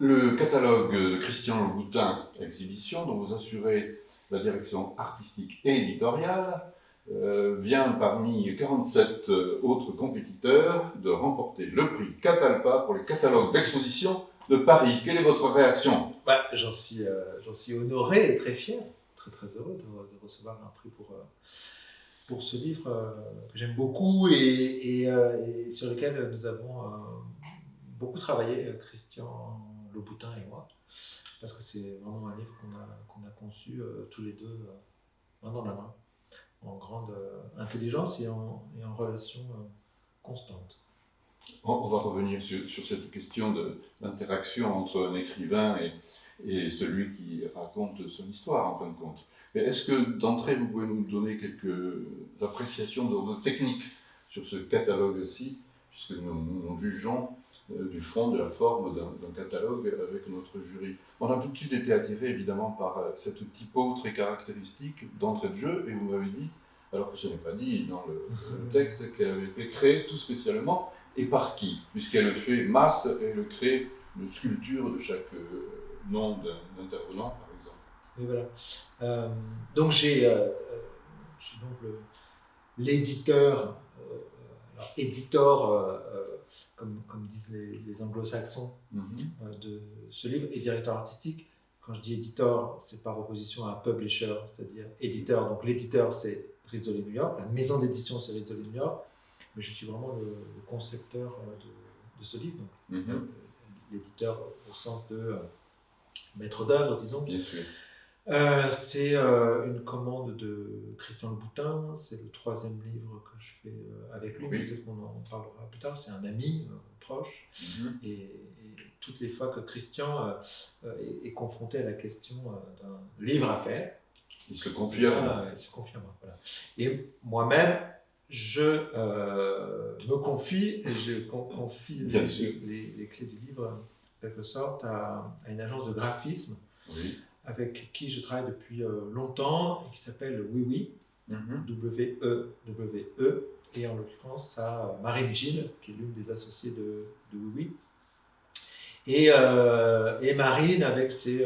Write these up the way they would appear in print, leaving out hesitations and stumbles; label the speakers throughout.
Speaker 1: Le catalogue de Christian Louboutin Exhibition, dont vous assurez la direction artistique et éditoriale, vient parmi 47 autres compétiteurs de remporter le prix Catalpa pour les catalogues d'exposition de Paris. Quelle est votre réaction?
Speaker 2: J'en suis honoré et très fier, très heureux de recevoir un prix pour ce livre que j'aime beaucoup et sur lequel nous avons beaucoup travaillé, Christian Louboutin et moi, parce que c'est vraiment un livre qu'on a conçu tous les deux main dans la main, en grande intelligence et en relation constante.
Speaker 1: On va revenir sur cette question d'interaction entre un écrivain et celui qui raconte son histoire, en fin de compte. Mais est-ce que d'entrée, vous pouvez nous donner quelques appréciations d'ordre technique sur ce catalogue-ci, puisque nous jugeons du fond, de la forme d'un catalogue avec notre jury. On a tout de suite été attiré, évidemment, par cette typo très caractéristique d'entrée de jeu, et vous m'avez dit, alors que ce n'est pas dit dans le texte, qu'elle avait été créée tout spécialement, et par qui? Puisqu'elle fait masse, elle crée une sculpture de chaque nom d'intervenant, par exemple.
Speaker 2: Et voilà. Donc je suis donc l'éditeur, alors éditeur, comme disent les anglo-saxons, de ce livre, et directeur artistique. Quand je dis éditeur, c'est par opposition à publisher, c'est-à-dire éditeur. Donc l'éditeur, c'est Rizzoli New York, la maison d'édition, c'est Rizzoli New York, mais je suis vraiment le concepteur de ce livre. Donc, l'éditeur au sens de maître d'œuvre, disons.
Speaker 1: Bien sûr.
Speaker 2: C'est une commande de Christian Louboutin, c'est le 3e livre que je fais avec lui,
Speaker 1: Oui.
Speaker 2: Peut-être qu'on en parlera plus tard, c'est un ami proche, et toutes les fois que Christian est confronté à la question d'un livre à faire,
Speaker 1: il se confirme.
Speaker 2: Voilà. Et moi-même, je me confie, et je confie les clés du livre, en quelque sorte, à une agence de graphisme,
Speaker 1: oui,
Speaker 2: avec qui je travaille depuis longtemps et qui s'appelle Oui, W-E-W-E, et en l'occurrence à Marine Gilles, qui est l'une des associées de Oui. Et Marine, avec ses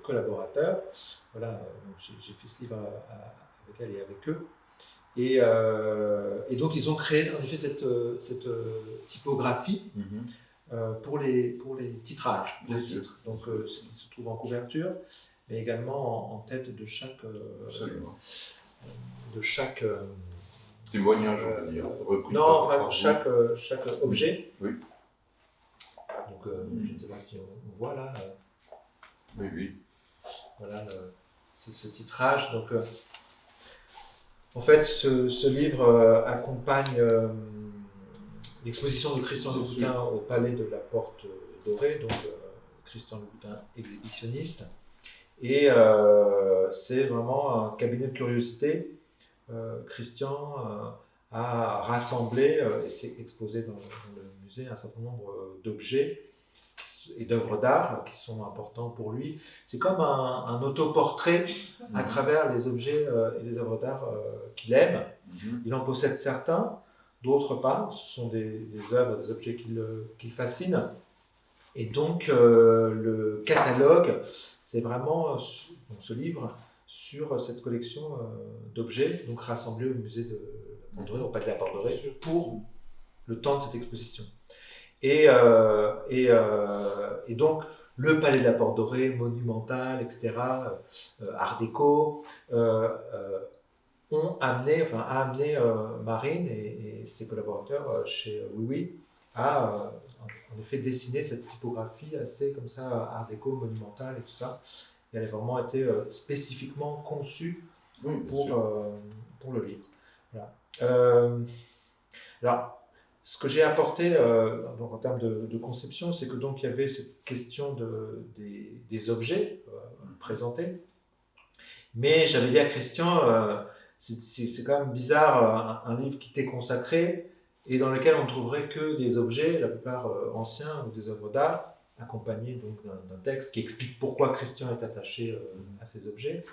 Speaker 2: collaborateurs, voilà, donc j'ai fait ce livre avec elle et avec eux. Et donc ils ont créé en effet cette typographie pour les titrages, pour les titres. Donc ce qui se trouve en couverture, mais également en tête de chaque
Speaker 1: témoignage, on va dire.
Speaker 2: Non, enfin chaque objet.
Speaker 1: Oui.
Speaker 2: Donc je ne sais pas si on voit là.
Speaker 1: Oui.
Speaker 2: Voilà ce titrage. Donc en fait, ce livre accompagne l'exposition de Christian Louboutin au Palais de la Porte Dorée, donc Christian Louboutin exhibitionniste. Et c'est vraiment un cabinet de curiosité. Christian a rassemblé et s'est exposé dans le musée un certain nombre d'objets et d'œuvres d'art qui sont importants pour lui. C'est comme un autoportrait à travers les objets et les œuvres d'art qu'il aime. Il en possède certains, d'autres pas. Ce sont des œuvres, des objets qui le fascinent. Et donc le catalogue, c'est vraiment ce livre sur cette collection d'objets, donc rassemblés au musée de la Porte Dorée, au Palais de la Porte Dorée, pour le temps de cette exposition. Et donc, le Palais de la Porte Dorée, monumental, etc., art déco, a amené Marine et ses collaborateurs chez Oui à en effet dessiner cette typographie assez comme ça, art déco, monumental et tout ça. Et elle a vraiment été spécifiquement conçue pour le livre. Voilà. Alors, ce que j'ai apporté donc en termes de conception, c'est que donc il y avait cette question des objets présentés, mais j'avais dit à Christian, c'est quand même bizarre un livre qui t'est consacré et dans lequel on ne trouverait que des objets, la plupart anciens ou des œuvres d'art, accompagnés donc d'un texte qui explique pourquoi Christian est attaché à ces objets,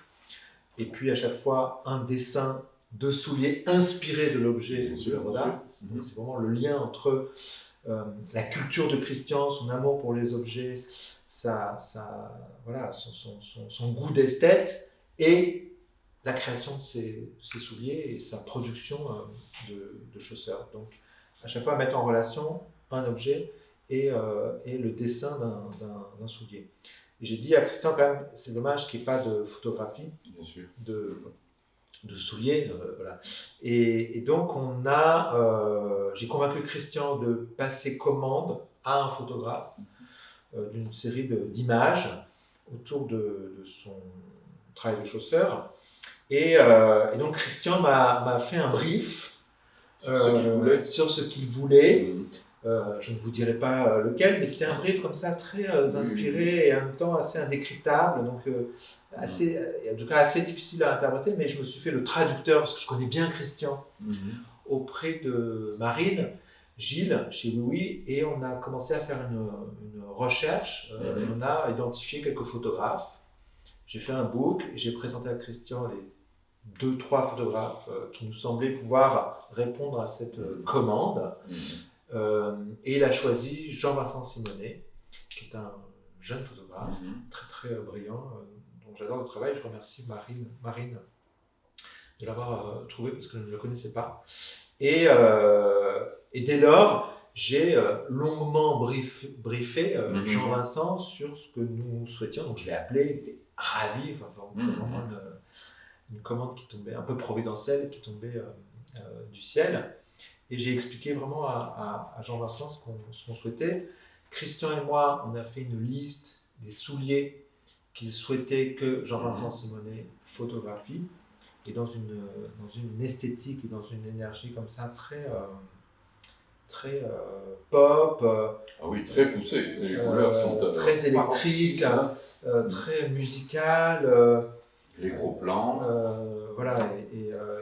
Speaker 2: et puis à chaque fois un dessin de souliers inspiré de l'objet de l'œuvre d'art. C'est vraiment le lien entre la culture de Christian, son amour pour les objets, voilà, son goût d'esthète et la création de ses souliers et sa production de chaussures. Donc, à chaque fois, mettre en relation un objet et le dessin d'un soulier. Et j'ai dit à Christian, quand même, c'est dommage qu'il n'y ait pas de photographie
Speaker 1: Bien sûr.
Speaker 2: de souliers. Voilà. Et donc, j'ai convaincu Christian de passer commande à un photographe d'une série d'images autour de son travail de chausseur. Et donc, Christian m'a fait un brief sur ce qu'il voulait. Je ne vous dirai pas lequel, mais c'était un brief comme ça, très inspiré et en même temps assez indécryptable, donc en tout cas assez difficile à interpréter, mais je me suis fait le traducteur, parce que je connais bien Christian, auprès de Marine, Gilles, chez Oui, et on a commencé à faire une recherche, et on a identifié quelques photographes. J'ai fait un book, et j'ai présenté à Christian les 2-3 photographes qui nous semblaient pouvoir répondre à cette commande. Et il a choisi Jean-Vincent Simonet, qui est un jeune photographe, très très brillant, dont j'adore le travail. Je remercie Marine de l'avoir trouvé parce que je ne le connaissais pas. Et dès lors, j'ai longuement briefé Jean-Vincent sur ce que nous souhaitions. Donc je l'ai appelé, il était ravi. C'est vraiment une commande qui tombait un peu providentielle, qui tombait du ciel. Et j'ai expliqué vraiment à Jean-Vincent ce qu'on souhaitait. Christian et moi, on a fait une liste des souliers qu'il souhaitait que Jean-Vincent Simonet photographie. Et dans une esthétique et dans une énergie comme ça, très pop.
Speaker 1: Ah oui, très poussé. Les couleurs sont
Speaker 2: très électriques, très musicales.
Speaker 1: Les gros plans.
Speaker 2: Voilà.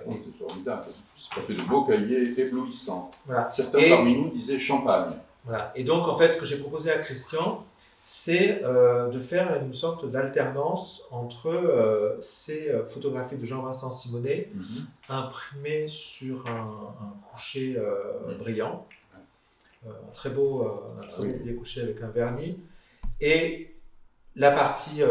Speaker 1: C'est formidable. Ça fait de beaux cahiers éblouissants.
Speaker 2: Voilà.
Speaker 1: Certains parmi nous disaient champagne.
Speaker 2: Voilà. Et donc, en fait, ce que j'ai proposé à Christian, c'est de faire une sorte d'alternance entre ces photographies de Jean-Vincent Simonet imprimées sur un coucher brillant, un très beau billet couché avec un vernis, et la partie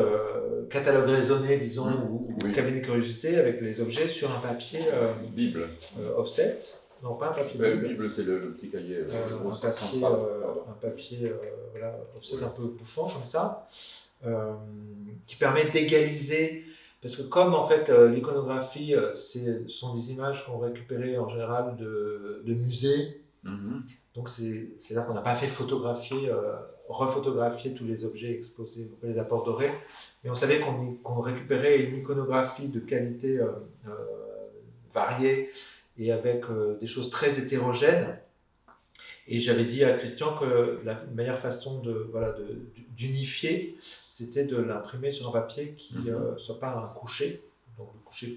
Speaker 2: catalogue raisonné, disons, ou cabinet de curiosité avec les objets sur un papier
Speaker 1: Bible.
Speaker 2: offset. Non, pas un papier
Speaker 1: Bible. Bible, c'est le petit cahier.
Speaker 2: Un papier voilà, offset un peu bouffant comme ça, qui permet d'égaliser. Parce que comme en fait l'iconographie, ce sont des images qu'on récupérait en général de musées. Donc c'est là qu'on n'a pas fait refotographier tous les objets exposés, les apports dorés, mais on savait qu'on récupérait une iconographie de qualité variée et avec des choses très hétérogènes. Et j'avais dit à Christian que la meilleure façon d'unifier, c'était de l'imprimer sur un papier qui ne soit pas un coucher, donc le coucher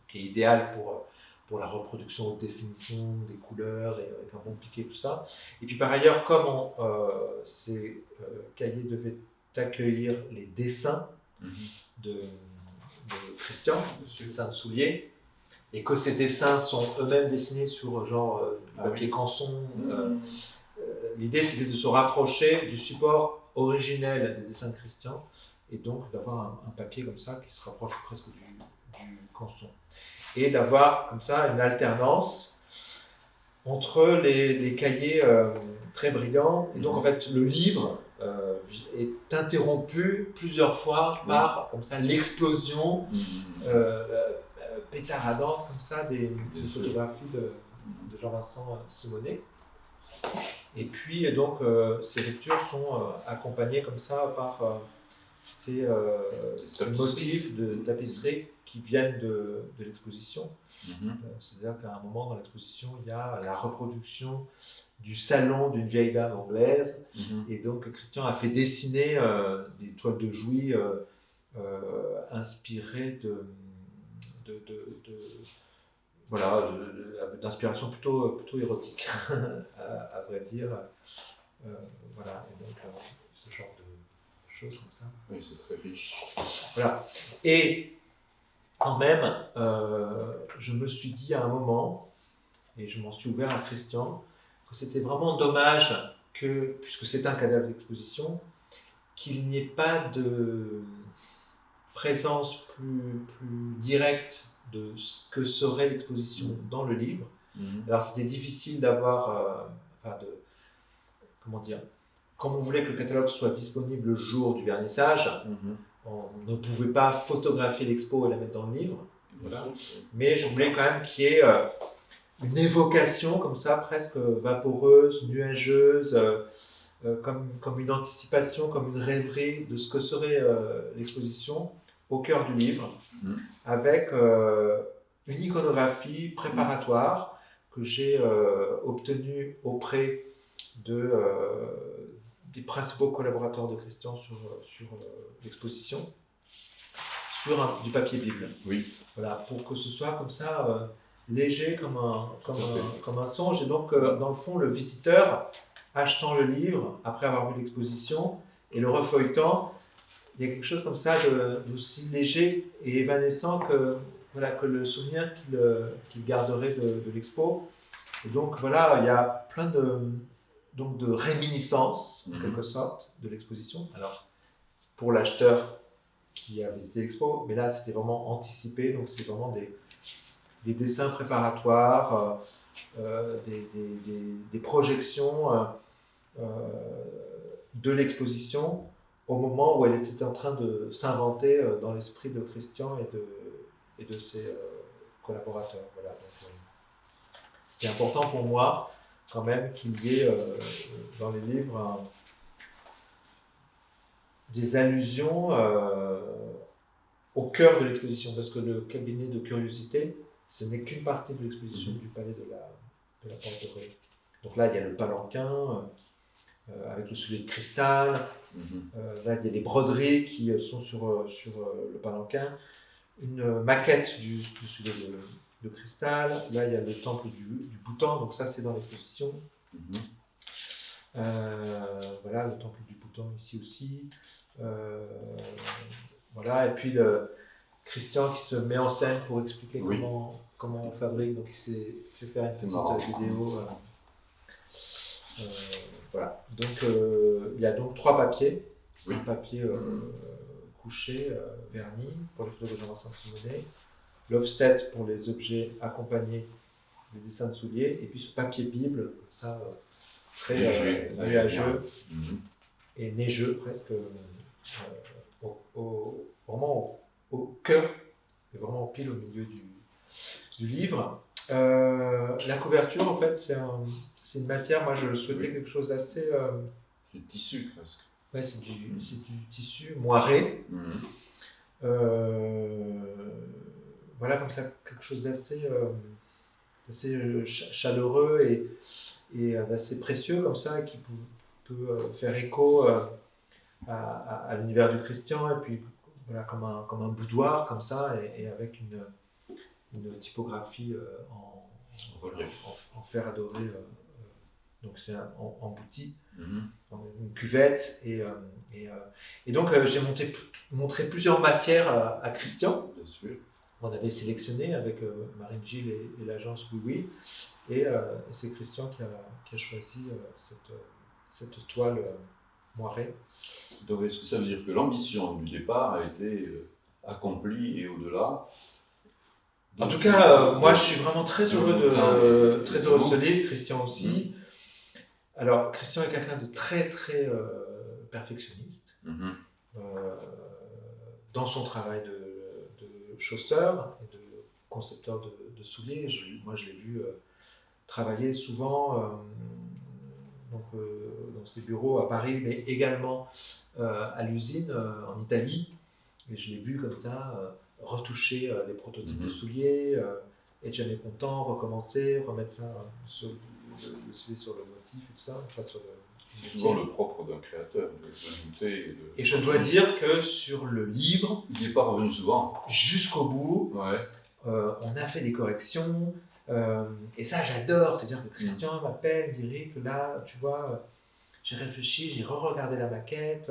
Speaker 2: qui est idéal pour la reproduction haute définition des couleurs et avec un bon piqué, tout ça. Et puis par ailleurs, comme ces cahiers devaient accueillir les dessins de Christian, les dessins de souliers, et que ces dessins sont eux-mêmes dessinés sur papier canson, l'idée c'était de se rapprocher du support originel des dessins de Christian, et donc d'avoir un papier comme ça qui se rapproche presque du canson. Et d'avoir comme ça une alternance entre les cahiers très brillants. Et donc en fait le livre est interrompu plusieurs fois par comme ça l'explosion pétaradante comme ça des photographies de Jean-Vincent Simonet. Et puis donc ces lectures sont accompagnées comme ça par ces motifs de tapisserie qui viennent de l'exposition. C'est-à-dire qu'à un moment dans l'exposition, il y a la reproduction du salon d'une vieille dame anglaise. Et donc Christian a fait dessiner des toiles de Jouy inspirées d'inspiration plutôt érotique, à vrai dire. Voilà, et donc ce genre de choses comme ça.
Speaker 1: Oui, c'est très riche.
Speaker 2: Voilà. Et quand même, je me suis dit à un moment, et je m'en suis ouvert à Christian, que c'était vraiment dommage que, puisque c'est un cadavre d'exposition, qu'il n'y ait pas de présence plus directe de ce que serait l'exposition dans le livre. Alors c'était difficile d'avoir, comment dire, comme on voulait que le catalogue soit disponible le jour du vernissage, on ne pouvait pas photographier l'expo et la mettre dans le livre. Voilà. Mais je voulais quand même qu'il y ait une évocation comme ça, presque vaporeuse, nuageuse, comme une anticipation, comme une rêverie de ce que serait l'exposition au cœur du livre, avec une iconographie préparatoire que j'ai obtenue auprès des principaux collaborateurs de Christian sur l'exposition, sur du papier Bible.
Speaker 1: Oui.
Speaker 2: Voilà, pour que ce soit comme ça, léger comme un songe. Et donc, dans le fond, le visiteur, achetant le livre, après avoir vu l'exposition, et le refeuilletant, il y a quelque chose comme ça d'aussi léger et évanescent que le souvenir qu'il garderait de l'expo. Et donc, voilà, il y a plein de réminiscences, en quelque sorte, de l'exposition. Alors, pour l'acheteur qui a visité l'expo, mais là, c'était vraiment anticipé, donc c'est vraiment des dessins préparatoires, des projections de l'exposition au moment où elle était en train de s'inventer dans l'esprit de Christian et de ses collaborateurs. Voilà. Donc, c'était important pour moi quand même qu'il y ait dans les livres des allusions au cœur de l'exposition, parce que le cabinet de curiosité, ce n'est qu'une partie de l'exposition du palais de la Porte Dorée. Donc là, il y a le palanquin avec le soulier de cristal. Là, il y a les broderies qui sont sur le palanquin. Une maquette du soulier de cristal. Là, il y a le temple du Bhoutan. Donc ça, c'est dans l'exposition. Voilà, le temple du Bhoutan ici aussi. Voilà, et puis Christian qui se met en scène pour expliquer comment on fabrique. Donc il s'est fait faire une petite vidéo. Voilà. Donc il y a donc 3 papiers. Un papier couché, verni pour les photos de Jean-Vincent Simonet, l'offset pour les objets accompagnés des dessins de souliers, et puis ce papier Bible, ça très nuageux et neigeux presque, vraiment au cœur, et vraiment pile au milieu du livre. La couverture, en fait, c'est une matière, moi je souhaitais quelque chose d'assez...
Speaker 1: c'est tissu presque.
Speaker 2: Ouais, c'est du tissu moiré. Voilà, comme ça, quelque chose d'assez chaleureux et d'assez précieux, comme ça, qui peut faire écho à l'univers du Christian, et puis voilà, comme un boudoir, comme ça, et avec une typographie en fer adoré. Donc c'est embouti, une cuvette, et donc j'ai montré plusieurs matières à Christian.
Speaker 1: Bien sûr.
Speaker 2: On avait sélectionné avec Marine Gilles et l'agence Oui, et c'est Christian qui a choisi cette toile moirée.
Speaker 1: Donc est-ce que ça veut dire que l'ambition du départ a été accomplie et au-delà?
Speaker 2: En tout cas, moi je suis vraiment très heureux de ce livre, Christian aussi. Alors, Christian est quelqu'un de très, très perfectionniste dans son travail de chausseur et de concepteur de souliers. Moi, je l'ai vu travailler souvent dans ses bureaux à Paris, mais également à l'usine en Italie. Et je l'ai vu comme ça retoucher les prototypes de souliers, être jamais content, recommencer, remettre ça le soulier sur le motif et tout ça, enfin sur
Speaker 1: c'est souvent le propre d'un créateur, de goûter.
Speaker 2: Et je dois dire que sur le livre,
Speaker 1: il n'est pas revenu souvent.
Speaker 2: Jusqu'au bout, on a fait des corrections, et ça j'adore, c'est-à-dire que Christian m'appelle, me dit que là, tu vois, j'ai réfléchi, j'ai re-regardé la maquette,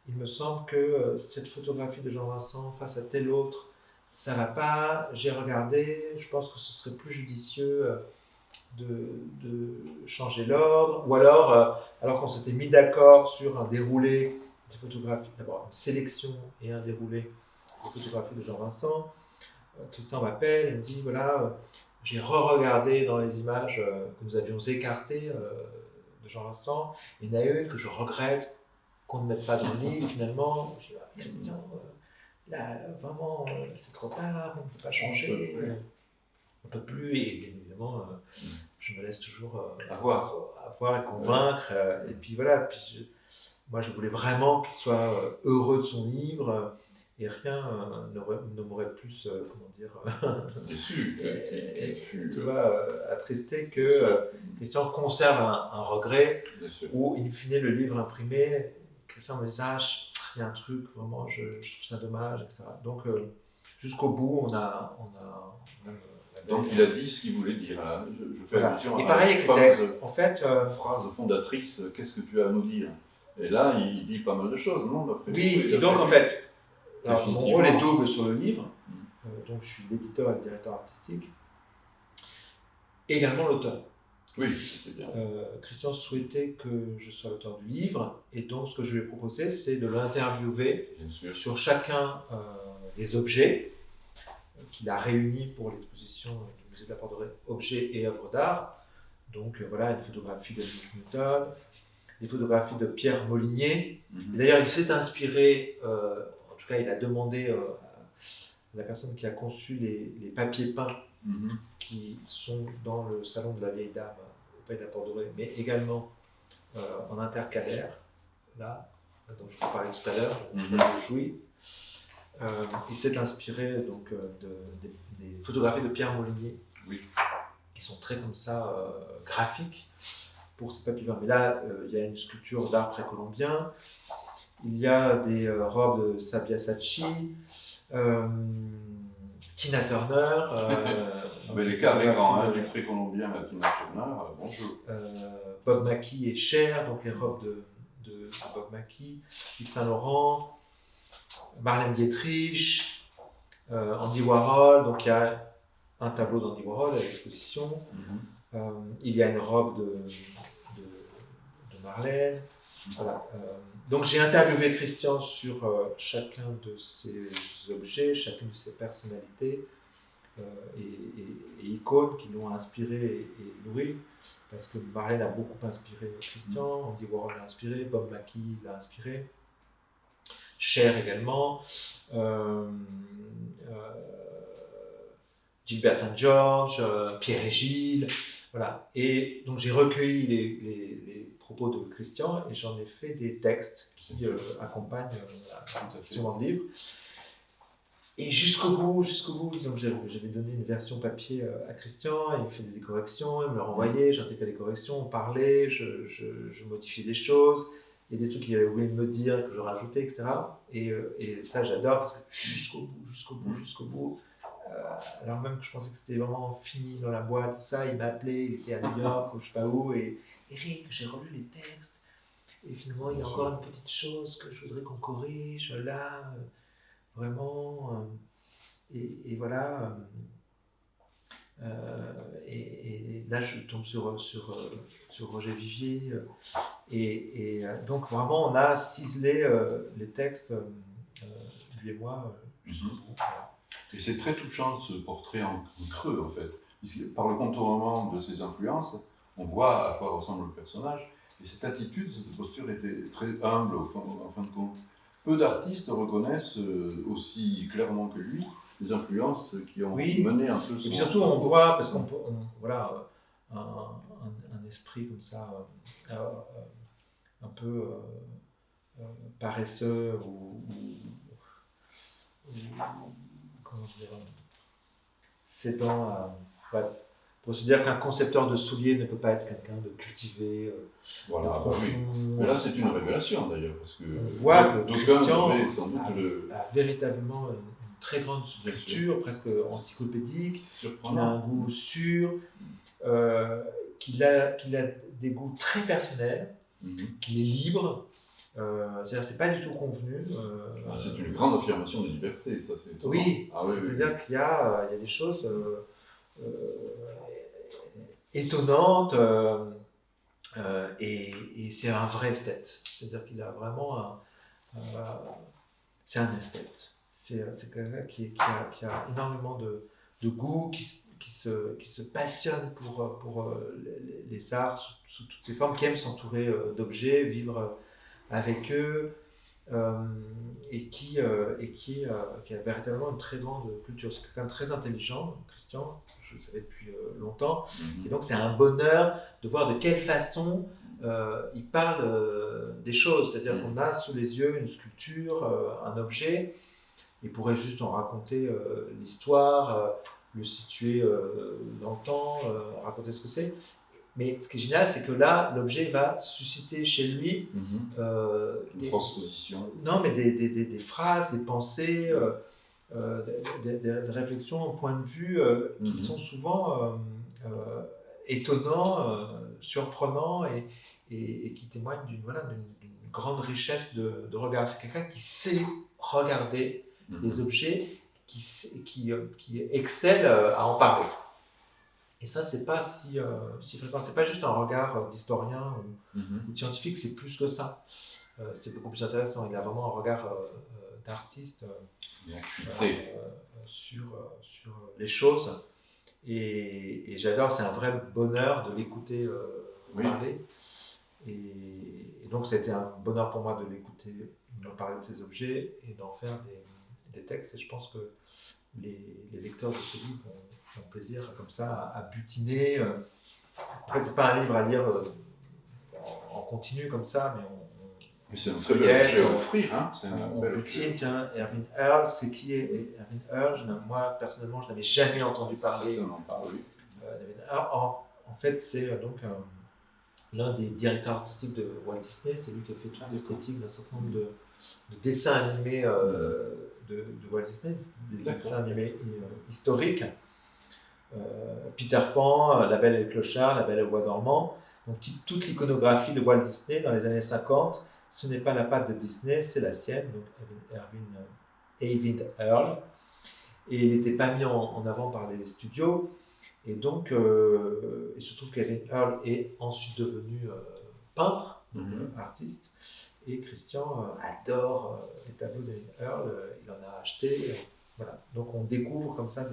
Speaker 2: il me semble que cette photographie de Jean-Vincent face à telle autre, ça va pas, j'ai regardé, je pense que ce serait plus judicieux de changer l'ordre, ou alors qu'on s'était mis d'accord sur un déroulé des photographies, d'abord une sélection et un déroulé des photographies de Jean Vincent, Christian m'appelle et me dit voilà, j'ai re-regardé dans les images que nous avions écartées de Jean Vincent, il y en a une que je regrette qu'on ne mette pas dans le livre finalement. Je dis Christian, là vraiment c'est trop tard, on ne peut pas changer, on ne peut plus, et bien évidemment je me laisse toujours avoir et convaincre, et puis voilà, moi je voulais vraiment qu'il soit heureux de son livre. Et rien ne m'aurait plus, comment dire,
Speaker 1: déçu,
Speaker 2: tu vois, attristé que Christian conserve un regret, où in fine le livre imprimé, Christian me dit il y a un truc, vraiment, je trouve ça dommage, etc. Donc jusqu'au bout, on a
Speaker 1: donc il a dit ce qu'il voulait dire. Hein. Je fais allusion
Speaker 2: et pareil avec les textes, en fait.
Speaker 1: Phrase fondatrice, qu'est-ce que tu as à nous dire? Et là, il dit pas mal de choses, non?
Speaker 2: Oui, et donc en fait, alors, mon rôle est double sur le livre, donc je suis l'éditeur et le directeur artistique, et également l'auteur.
Speaker 1: Oui, c'est bien.
Speaker 2: Christian souhaitait que je sois l'auteur du livre, et donc ce que je lui ai proposé, c'est de l'interviewer sur chacun des objets qu'il a réunis pour l'exposition du musée de la Porte Dorée, objets et œuvres d'art. Donc voilà, une photographie de Nick Newton, des photographies de Pierre Molinier. Et d'ailleurs, il s'est inspiré, en tout cas, il a demandé à la personne qui a conçu les papiers peints qui sont dans le salon de la Vieille Dame au Palais de la Porte Dorée, mais également en intercalaire, là, dont je vous parlais tout à l'heure, de Jouy. Il s'est inspiré donc des photographies de Pierre Molinier, qui sont très comme ça graphiques pour ces papiers peints. Mais là, il y a une sculpture d'art précolombien, il y a des robes de Sabia Sachi, Tina Turner.
Speaker 1: Mais les cas grands, du précolombien à Tina Turner, bonjour.
Speaker 2: Bob Mackie et Cher, donc les robes de Bob Mackie, Yves Saint Laurent, Marlène Dietrich, Andy Warhol. Donc il y a un tableau d'Andy Warhol à l'exposition. Il y a une robe de Marlène. Voilà. Donc j'ai interviewé Christian sur chacun de ces objets, chacune de ces personnalités et icônes qui l'ont inspiré et nourri, parce que Marlène a beaucoup inspiré Christian, Andy Warhol l'a inspiré, Bob Mackie l'a inspiré, Cher également, Gilbert and George, Pierre et Gilles, voilà. Et donc j'ai recueilli les propos de Christian et j'en ai fait des textes qui accompagnent qui sont dans le livre. Et jusqu'au bout, donc j'avais donné une version papier à Christian, il me faisait des corrections, il me le renvoyait, j'intégrais les corrections, on parlait, je modifiais des choses, il y a des trucs qu'il avait oublié de me dire, que je rajoutais, etc. Et ça j'adore parce que jusqu'au bout, alors même que je pensais que c'était vraiment fini dans la boîte, ça, il m'a appelé, il était à New York ou je sais pas où, et Eric, j'ai relu les textes, et finalement il y a encore une petite chose que je voudrais qu'on corrige là, vraiment, et voilà, et là je tombe sur Roger Vivier, et donc vraiment on a ciselé les textes, lui et moi, jusqu'au bout.
Speaker 1: Et c'est très touchant ce portrait en creux en fait, puisque par le contournement de ses influences, on voit à quoi ressemble le personnage, et cette attitude, cette posture était très humble en fin de compte. Peu d'artistes reconnaissent aussi clairement que lui les influences qui ont mené un peu son...
Speaker 2: Et puis surtout on voit, parce qu'on voilà, un esprit comme ça, un peu paresseux ou comment dire, cédant à... Bref, pour se dire qu'un concepteur de souliers ne peut pas être quelqu'un de cultivé,
Speaker 1: voilà, de profond. Oui. Mais là, c'est une révélation d'ailleurs, parce que
Speaker 2: on voit que Christian
Speaker 1: a
Speaker 2: véritablement une très grande culture, presque encyclopédique, qu'il a un goût sûr, qu'il a des goûts très personnels, qu'il est libre. C'est-à-dire c'est pas du tout convenu.
Speaker 1: C'est une grande affirmation de liberté, ça c'est étonnant.
Speaker 2: Oui, c'est-à-dire qu'il y a des choses. étonnante. Et c'est un vrai esthète. C'est-à-dire qu'il a vraiment c'est un esthète. C'est quelqu'un qui a énormément de goût, qui se passionne pour les arts sous toutes ses formes, qui aime s'entourer d'objets, vivre avec eux, qui a véritablement une très grande culture. C'est quelqu'un de très intelligent, Christian, je le savais depuis longtemps. Et donc c'est un bonheur de voir de quelle façon il parle des choses. C'est-à-dire qu'on a sous les yeux une sculpture, un objet, il pourrait juste en raconter l'histoire, le situer dans le temps, raconter ce que c'est. Mais ce qui est génial, c'est que là, l'objet va susciter chez lui
Speaker 1: une transposition.
Speaker 2: Non, mais des phrases, des pensées, des réflexions, points de vue qui sont souvent étonnants, surprenants et qui témoignent d'une grande richesse de regard. C'est quelqu'un qui sait regarder les objets, qui excelle à en parler. Et ça, c'est pas si fréquent. C'est pas juste un regard d'historien ou de scientifique, c'est plus que ça. C'est beaucoup plus intéressant. Il a vraiment un regard d'artiste sur les choses. Et j'adore, c'est un vrai bonheur de l'écouter parler. Et donc, ça a été un bonheur pour moi de l'écouter me parler de ces objets et d'en faire des textes. Et je pense que les lecteurs de ce livre ont plaisir comme ça à butiner. En fait, c'est pas un livre à lire en continu comme ça, mais
Speaker 1: mais c'est un très bel objet à offrir. Hein.
Speaker 2: On butine. Tiens, Irving Earl, c'est qui est Irving Earl? Moi, personnellement, je n'avais jamais entendu parler. En fait, c'est donc l'un des directeurs artistiques de Walt Disney. C'est lui qui a fait toute l'esthétique d'un certain nombre de dessins animés de Walt Disney, des dessins animés historiques. Peter Pan, La Belle et le Clochard, La Belle et le Bois dormant. Donc toute l'iconographie de Walt Disney dans les années 50, ce n'est pas la patte de Disney, c'est la sienne, donc Irving Earl. Et il n'était pas mis en avant par les studios. Et donc, il se trouve qu'Irving Earl est ensuite devenu peintre, artiste. Et Christian adore les tableaux d'Irving Earl, il en a acheté. Voilà. Donc on découvre comme ça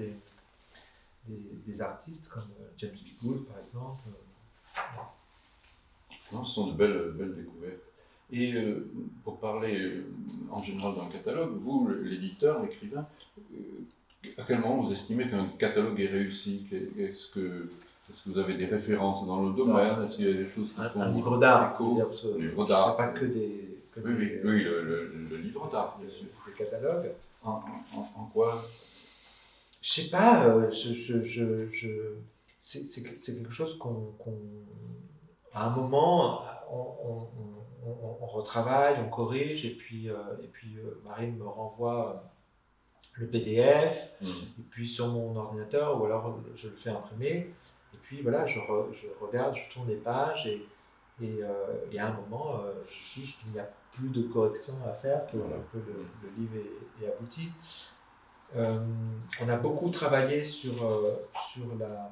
Speaker 2: des artistes comme James B. Gould par exemple.
Speaker 1: Non, ce sont de belles découvertes. Et pour parler en général d'un catalogue, vous, l'éditeur, l'écrivain, à quel moment vous estimez qu'un catalogue est réussi? Est-ce que vous avez des références dans le domaine? Est-ce qu'il y a des choses qui font
Speaker 2: un livre d'art,
Speaker 1: un livre d'art.
Speaker 2: Pas que des
Speaker 1: oui, le livre d'art, bien sûr.
Speaker 2: Des catalogues.
Speaker 1: En quoi?
Speaker 2: Je sais pas, c'est quelque chose à un moment, on retravaille, on corrige, et puis Marine me renvoie le PDF, et puis sur mon ordinateur, ou alors je le fais imprimer, et puis voilà, je regarde, je tourne les pages, et à un moment, je juge qu'il n'y a plus de correction à faire, que le livre est abouti. On a beaucoup travaillé sur la...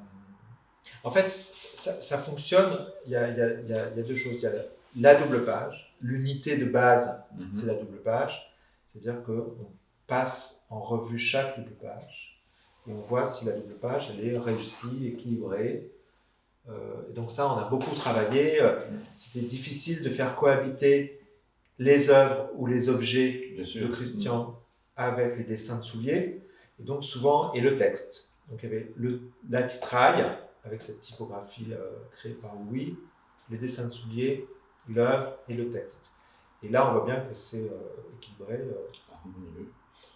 Speaker 2: En fait, ça fonctionne, il y a deux choses. Il y a la double page, l'unité de base, c'est la double page, c'est-à-dire qu'on passe en revue chaque double page, et on voit si la double page elle est réussie, équilibrée. Et donc ça, on a beaucoup travaillé. C'était difficile de faire cohabiter les œuvres ou les objets de Christian avec les dessins de Soulier, et donc souvent, et le texte. Donc il y avait la titraille, avec cette typographie créée par Louis, les dessins de Soulier, l'œuvre et le texte. Et là, on voit bien que c'est équilibré,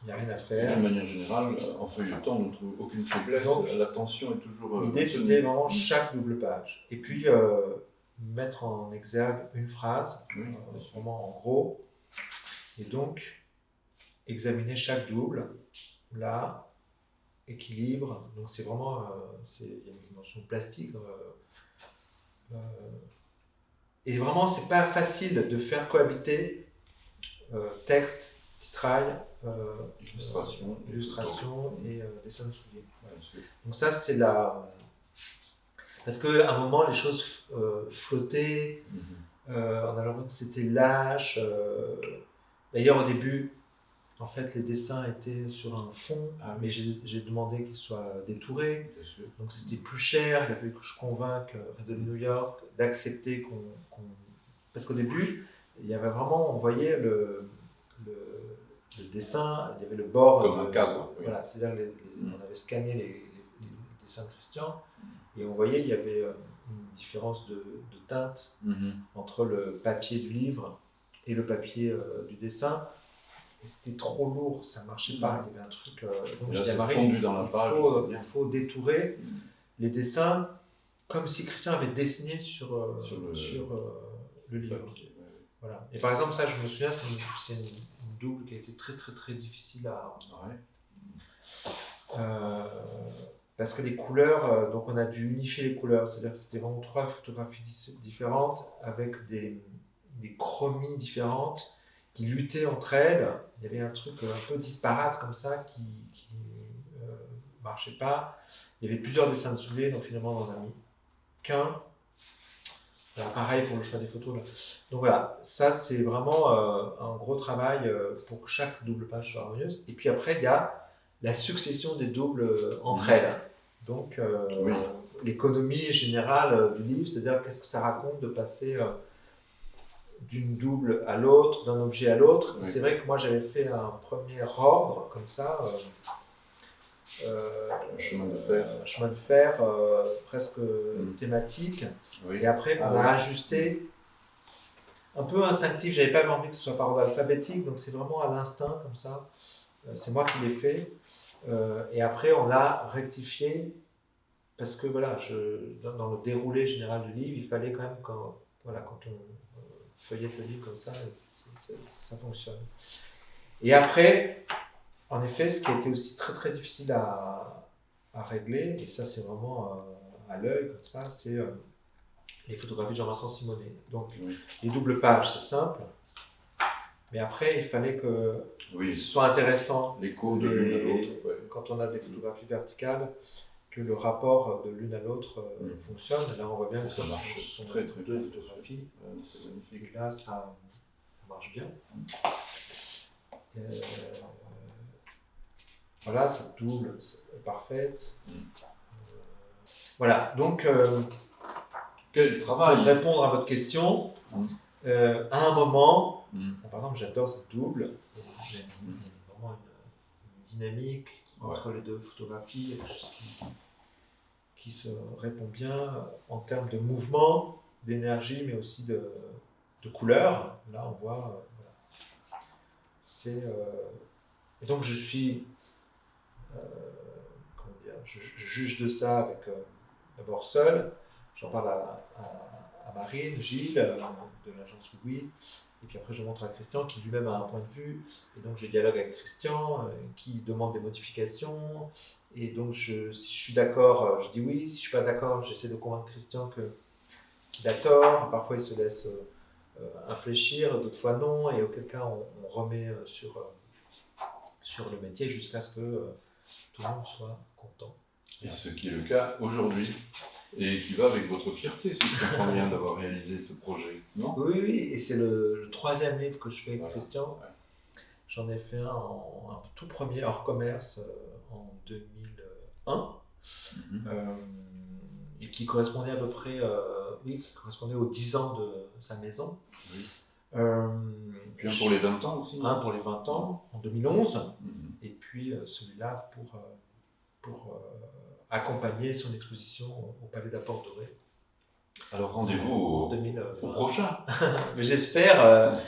Speaker 2: il n'y a rien à faire.
Speaker 1: De manière générale, en feuilletant, on ne trouve aucune faiblesse, la tension est toujours...
Speaker 2: L'idée, c'était vraiment chaque double page. Et puis, mettre en exergue une phrase, vraiment en gros, et donc examiner chaque double, là, équilibre, donc c'est vraiment, il y a une dimension plastique, et vraiment c'est pas facile de faire cohabiter texte, titraille, illustration et dessin de Soulier. Donc ça c'est Parce qu'à un moment, les choses flottaient, on a l'impression que c'était lâche. D'ailleurs, au début, en fait, les dessins étaient sur un fond, mais j'ai demandé qu'ils soient détourés. Donc c'était plus cher, il a fallu que je convainque Red de New York d'accepter Parce qu'au début, il y avait vraiment, on voyait le dessin, il y avait le bord.
Speaker 1: Comme un cadre. Oui.
Speaker 2: Voilà, c'est-à-dire on avait scanné les dessins de Christian et on voyait il y avait une différence de teinte entre le papier du livre et le papier du dessin. Et c'était trop lourd, ça ne marchait pas. Il y avait un truc. Donc j'ai dit à Marie, il faut détourer les dessins comme si Christian avait dessiné sur le livre.
Speaker 1: Papier, ouais.
Speaker 2: Voilà. Et par exemple, ça, je me souviens, c'est une double qui a été très très très difficile à. Parce que les couleurs, donc on a dû unifier les couleurs, c'est-à-dire que c'était vraiment 3 photographies différentes avec des chromies différentes qui luttaient entre elles. Il y avait un truc un peu disparate comme ça qui marchait pas. Il y avait plusieurs dessins de souliers, donc finalement on en a mis qu'un. Pareil pour le choix des photos. Là. Donc voilà, ça c'est vraiment un gros travail pour que chaque double page soit harmonieuse. Et puis après, il y a la succession des doubles entre elles. Donc l'économie générale du livre, c'est-à-dire qu'est-ce que ça raconte de passer d'une double à l'autre, d'un objet à l'autre. C'est vrai que moi j'avais fait un premier ordre comme ça.
Speaker 1: Un chemin de fer,
Speaker 2: presque thématique. Et après, on a ajusté un peu instinctif. J'avais pas envie que ce soit par ordre alphabétique, donc c'est vraiment à l'instinct comme ça. C'est moi qui l'ai fait. Et après, on l'a rectifié parce que voilà, dans le déroulé général du livre, il fallait quand même quand on feuillette le livre comme ça, ça fonctionne. Et après, en effet, ce qui a été aussi très très difficile à régler, et ça c'est vraiment à l'œil comme ça, c'est les photographies de Jean-Vincent Simonet. Donc les doubles pages, c'est simple, mais après il fallait que ce soit intéressant.
Speaker 1: L'écho de l'une à l'autre.
Speaker 2: Quand on a des photographies verticales, que le rapport de l'une à l'autre fonctionne. Et là on voit bien que
Speaker 1: ça marche très très
Speaker 2: deux
Speaker 1: bien.
Speaker 2: photographies.
Speaker 1: C'est magnifique.
Speaker 2: Et là ça marche bien. Voilà, cette double est parfaite. Voilà, donc
Speaker 1: quel travail.
Speaker 2: pour répondre à votre question, à un moment, par exemple j'adore cette double, il y a vraiment une dynamique entre les deux photographies, quelque chose qui se répond bien en termes de mouvement, d'énergie, mais aussi de couleur. Là on voit, et donc je suis, je juge de ça avec d'abord seul, j'en parle à Marine, Gilles, de l'agence Oui, et puis après je montre à Christian qui lui-même a un point de vue, et donc je dialogue avec Christian qui demande des modifications, et donc si je suis d'accord, je dis oui, si je suis pas d'accord, j'essaie de convaincre Christian qu'il a tort, parfois il se laisse infléchir, d'autres fois non, et auquel cas on remet sur le métier jusqu'à ce que tout le monde soit content.
Speaker 1: Et ce qui est le cas aujourd'hui, et qui va avec votre fierté, si je comprends bien, d'avoir réalisé ce projet, non ?
Speaker 2: Oui, et c'est le 3e livre que je fais avec Christian. J'en ai fait un tout premier hors commerce en 2001, et qui correspondait à peu près, qui correspondait aux 10 ans de sa maison.
Speaker 1: Puis un pour les 20 ans aussi.
Speaker 2: Un pour les 20 ans, en 2011, et puis celui-là pour accompagner son exposition au Palais d'Apport Doré.
Speaker 1: Alors rendez-vous au prochain.
Speaker 2: Mais j'espère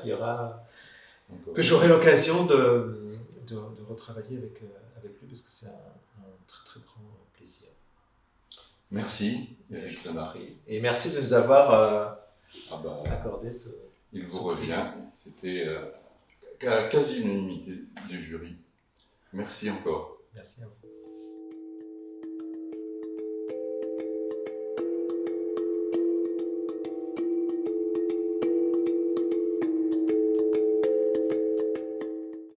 Speaker 2: qu'il y aura, que j'aurai l'occasion de retravailler avec lui, parce que c'est un très très grand plaisir.
Speaker 1: Merci, Eric Renard.
Speaker 2: Et merci de nous avoir accordé ce.
Speaker 1: Il vous revient. C'était quasi unanimité du jury. Merci encore.
Speaker 2: Merci à vous.